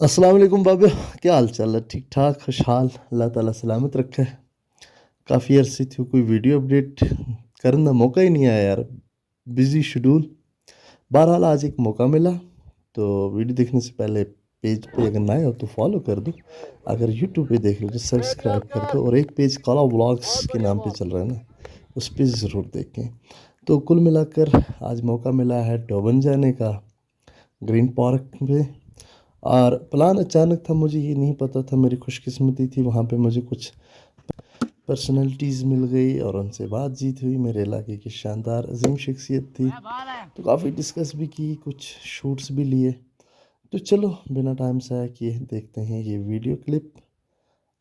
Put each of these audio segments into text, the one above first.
अस्सलाम वालेकुम बाबे, क्या हाल चाल है? ठीक ठाक, खुशहाल, अल्लाह ताला सलामत रखे। काफ़ी अरसे थी कोई वीडियो अपडेट करने का मौका ही नहीं आया यार, बिज़ी शेड्यूल। बहरहाल आज एक मौका मिला, तो वीडियो देखने से पहले पेज पे अगर नए हो तो फॉलो कर दो, अगर यूट्यूब पे देख रहे हो तो सब्सक्राइब कर दो, और एक पेज काला व्लॉग्स के नाम पे चल रहा है ना, उस पे ज़रूर देखें। तो कुल मिलाकर आज मौका मिला है डोबन जाने का, ग्रीन पार्क पे। और प्लान अचानक था, मुझे ये नहीं पता था, मेरी खुशकिस्मती थी वहाँ पे मुझे कुछ पर्सनैलिटीज़ मिल गई और उनसे बातचीत हुई। मेरे इलाके की शानदार अजीम शख्सियत थी, तो काफ़ी डिस्कस भी की, कुछ शूट्स भी लिए। तो चलो बिना टाइम ज़ाया किए देखते हैं ये वीडियो क्लिप,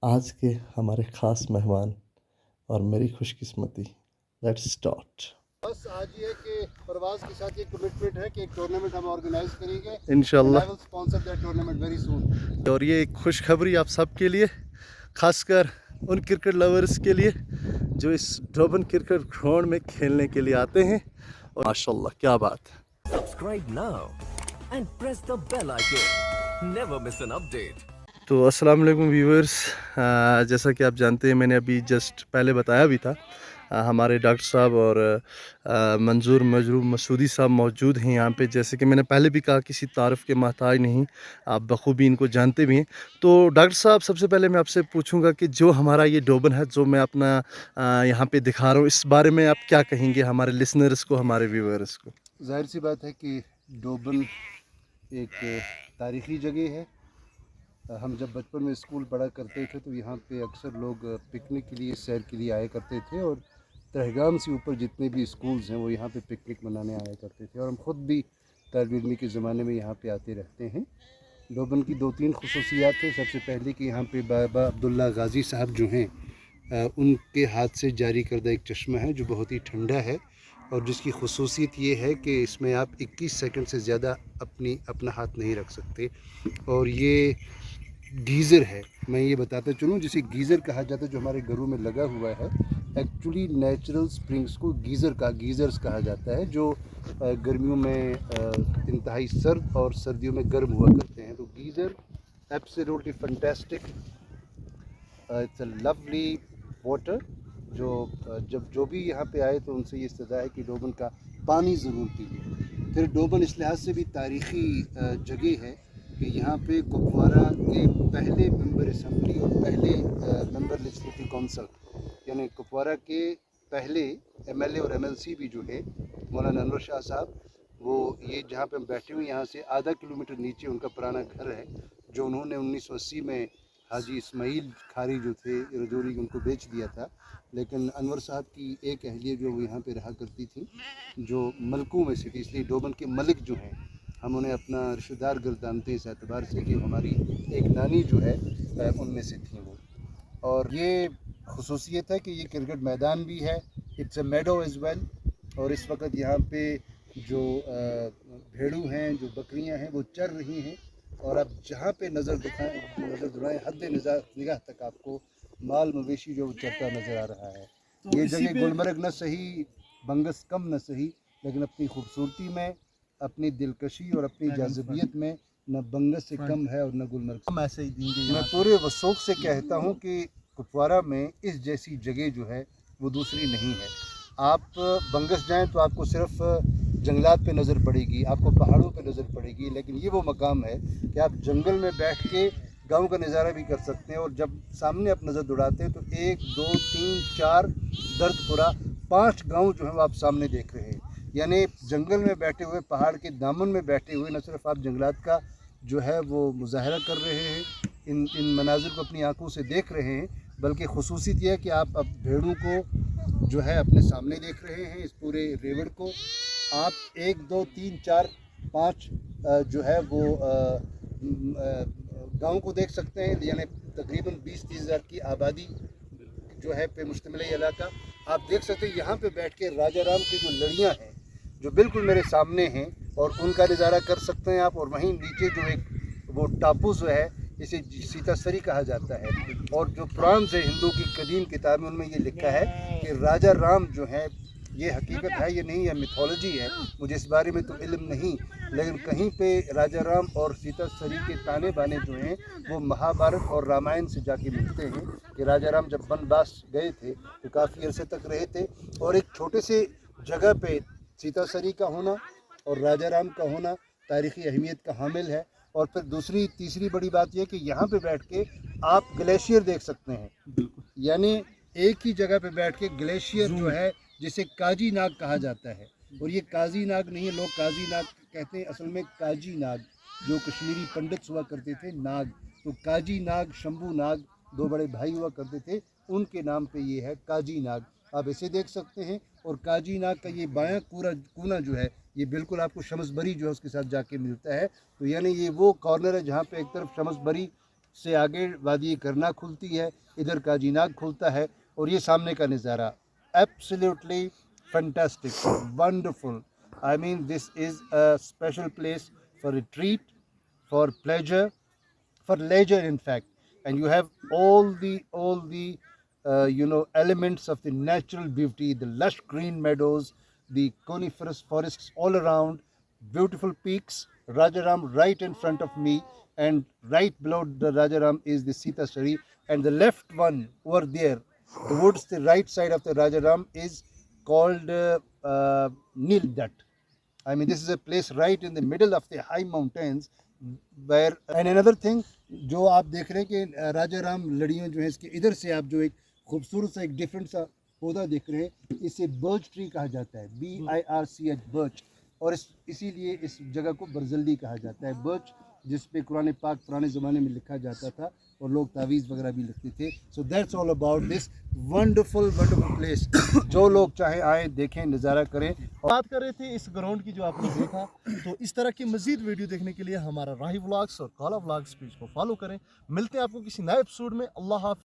आज के हमारे ख़ास मेहमान और मेरी खुशकिस्मती। Let's start. बस आज ये कि परवाज़ के साथ ये कमिटमेंट है कि एक टूर्नामेंट हम ऑर्गेनाइज करेंगे इंशाल्लाह। I will sponsor that tournament very soon. और ये एक खुशखबरी आप सब के लिए, खासकर उन क्रिकेट लवर्स के लिए जो इस डोबन क्रिकेट ग्राउंड में खेलने के लिए आते हैं। और माशाल्लाह क्या बात है। Subscribe now and press the bell icon. Never miss an update. तो अस्सलाम वालेकुम व्यूअर्स, जैसा कि आप जानते हैं, मैंने अभी जस्ट पहले बताया भी था, हमारे डॉक्टर साहब और मंजूर मजरूब मसूदी साहब मौजूद हैं यहाँ पे। जैसे कि मैंने पहले भी कहा, किसी तारीफ़ के मोहताज नहीं, आप बखूबी इनको जानते भी हैं। तो डॉक्टर साहब, सबसे पहले मैं आपसे पूछूंगा कि जो हमारा ये डोबन है, जो मैं अपना यहाँ पे दिखा रहा हूँ, इस बारे में आप क्या कहेंगे हमारे लिसनर्स को, हमारे व्यूअर्स को? जाहिर सी बात है कि डोबन एक तारीख़ी जगह है। हम जब बचपन में स्कूल पढ़ा करते थे तो यहाँ पे अक्सर लोग पिकनिक के लिए, सैर के लिए आया करते थे, और तहगाम से ऊपर जितने भी स्कूल्स हैं वो यहाँ पे पिकनिक मनाने आया करते थे, और हम ख़ुद भी तालिब इल्मी के ज़माने में यहाँ पे आते रहते हैं। डोबन की दो तीन खसूसियात हैं। सबसे पहले कि यहाँ पे बाबा अब्दुल्ला गाज़ी साहब जो हैं, उनके हाथ से जारी करदा एक चश्मा है जो बहुत ही ठंडा है, और जिसकी खसूसियत ये है कि इसमें आप 21 सेकंड से ज़्यादा अपना हाथ नहीं रख सकते। और ये गीज़र है, मैं ये बताता चलूँ, जिसे गीज़र कहा जाता है, जो हमारे घरों में लगा हुआ है। एक्चुअली नेचुरल स्प्रिंग्स को गीज़र्स कहा जाता है, जो गर्मियों में इंतहाई सर्द और सर्दियों में गर्म हुआ करते हैं। तो geyser absolutely fantastic, it's a lovely water. जब जो भी यहाँ पे आए तो उनसे ये सदा है कि डोबन का पानी ज़रूर पीजिए। फिर डोबन इस लिहाज से भी तारीख़ी जगह है कि यहाँ पे कुपवारा के पहले मेंबर असम्बली और पहले मेंबर लेजिस्लेटिव काउंसिल, यानी कुपवारा के पहले एमएलए और एमएलसी भी जो है मौलाना अनवर शाह साहब, वो ये जहाँ पे हम बैठे हुए यहाँ से आधा किलोमीटर नीचे उनका पुराना घर है, जो उन्होंने 1980 में हाजी इस्माइल खारी जो थे रजौरी, उनको बेच दिया था। लेकिन अनवर साहब की एक अहलिया जो वो यहाँ पे रहा करती थी, जो मलकों में से थी, इसलिए डोबन के मलिक जो हैं हम उन्हें अपना रिश्तेदार गर्दानते हैं इस एतबार से कि हमारी एक नानी जो है उनमें से थी वो। और ये खसूसियत है कि ये क्रिकेट मैदान भी है, it's a Medo as well. और इस वक्त यहाँ पे जो भेड़ू हैं, जो बकरियाँ हैं, वो चर रही हैं, और अब जहाँ पे नज़र दुराएँ हद निगाह तक आपको माल मवेशी जो चरता नज़र आ रहा है। तो ये जगह गुलमर्ग न सही, बंगस कम न सही, लेकिन अपनी खूबसूरती में, अपनी दिलकशी और अपनी जाज़िबियत में न बंगस से कम है और न गुलमर्ग से। ऐसे ही देंगे। मैं पूरे वसूख से कहता हूँ कि कुपवारा में इस जैसी जगह जो है वो दूसरी नहीं है। आप बंगस जाएं तो आपको सिर्फ जंगलात पे नज़र पड़ेगी, आपको पहाड़ों पे नज़र पड़ेगी, लेकिन ये वो मकाम है कि आप जंगल में बैठ के गाँव का नज़ारा भी कर सकते हैं। और जब सामने आप नज़र दौड़ाते हैं तो 1 2 3 4 दर्दपुरा 5 गाँव जो है वो आप सामने देख रहे हैं। यानी जंगल में बैठे हुए, पहाड़ के दामन में बैठे हुए, न सिर्फ आप जंगलात का जो है वो मुजाहरा कर रहे हैं, इन मनाजिर को अपनी आंखों से देख रहे हैं, बल्कि खुसूसियत यह है कि आप अब भेड़ों को जो है अपने सामने देख रहे हैं। इस पूरे रेवड़ को आप 1 2 3 4 5 जो है वो गाँव को देख सकते हैं। यानी तकरीबन 20-30 हज़ार की आबादी जो है पे मुश्तमिल इलाका आप देख सकते हैं। यहाँ पे बैठ के राजा राम की जो लड़ियाँ हैं जो बिल्कुल मेरे सामने हैं, और उनका नज़ारा कर सकते हैं आप। और वहीं नीचे जो एक वो टापू जो है, इसे सीतासरी कहा जाता है, और जो पुराण से हिंदू की कदीम किताबें उनमें ये लिखा है कि राजा राम जो है, ये हकीकत है ये नहीं है, मिथोलॉजी है, मुझे इस बारे में तो इल्म नहीं, لیکن کہیں پہ راجہ رام اور سیتا سری کے تانے بانے جو ہیں وہ مہابھارت اور رامائن سے جا کے ملتے ہیں کہ راجہ رام جب بنواس گئے تھے تو کافی عرصے تک رہے تھے، اور ایک چھوٹے سے جگہ پہ سیتا سری کا ہونا اور راجہ رام کا ہونا تاریخی اہمیت کا حامل ہے۔ اور پھر تیسری بڑی بات یہ کہ یہاں پہ بیٹھ کے آپ گلیشیئر دیکھ سکتے ہیں، یعنی ایک ہی جگہ پہ بیٹھ کے گلیشیئر جو ہے جسے کاجی ناگ کہا جاتا ہے، اور یہ کازی ناگ نہیں ہے، لوگ کازی ناگ کہتے ہیں، اصل میں کاجی ناگ جو کشمیری پنڈت ہوا کرتے تھے ناگ، تو کاجی ناگ شمبھو ناگ دو بڑے بھائی ہوا کرتے تھے، ان کے نام پہ یہ ہے کاجی ناگ، آپ اسے دیکھ سکتے ہیں۔ اور کاجی ناگ کا یہ بایاں کونا جو ہے یہ بالکل آپ کو شمس بری جو ہے اس کے ساتھ جا کے ملتا ہے، تو یعنی یہ وہ کارنر ہے جہاں پہ ایک طرف شمس بری سے آگے وادی کرنا کھلتی ہے، ادھر کاجی ناگ کھلتا ہے، اور یہ سامنے کا نظارہ absolutely fantastic, wonderful. I mean, this is a special place for retreat, for pleasure, for leisure in fact, and you have all the elements of the natural beauty, the lush green meadows, the coniferous forests all around, beautiful peaks, Rajaram right in front of me, and right below the Rajaram is the Sita Sari, and the left one over there, towards the right side of the Rajaram is called Nildat. I mean, this is a place right in the middle of the high mountains where, and another thing جو آپ دیکھ رہے ہیں کہ راجہ رام لڑیوں جو ہیں اس کے ادھر سے آپ جو ایک خوبصورت سا ایک ڈفرینٹ سا پودا دیکھ رہے ہیں، اسے برچ ٹری کہا جاتا ہے، BIRCH برچ، اور اسی لیے اس جگہ کو برزلی کہا جاتا ہے، برچ جس پہ قرآن پاک پرانے زمانے میں لکھا جاتا تھا اور لوگ تعویذ وغیرہ بھی لکھتے تھے۔ So that's all about this wonderful place, جو لوگ چاہیں آئیں دیکھیں نظارہ کریں۔ بات کر رہے تھے اس گراؤنڈ کی جو آپ نے دیکھا، تو اس طرح کی مزید ویڈیو دیکھنے کے لیے ہمارا راہی ولاگس اور کالا ولاگس پیج کو فالو کریں۔ ملتے ہیں آپ کو کسی نئے ایپیسوڈ میں۔ اللہ حافظ۔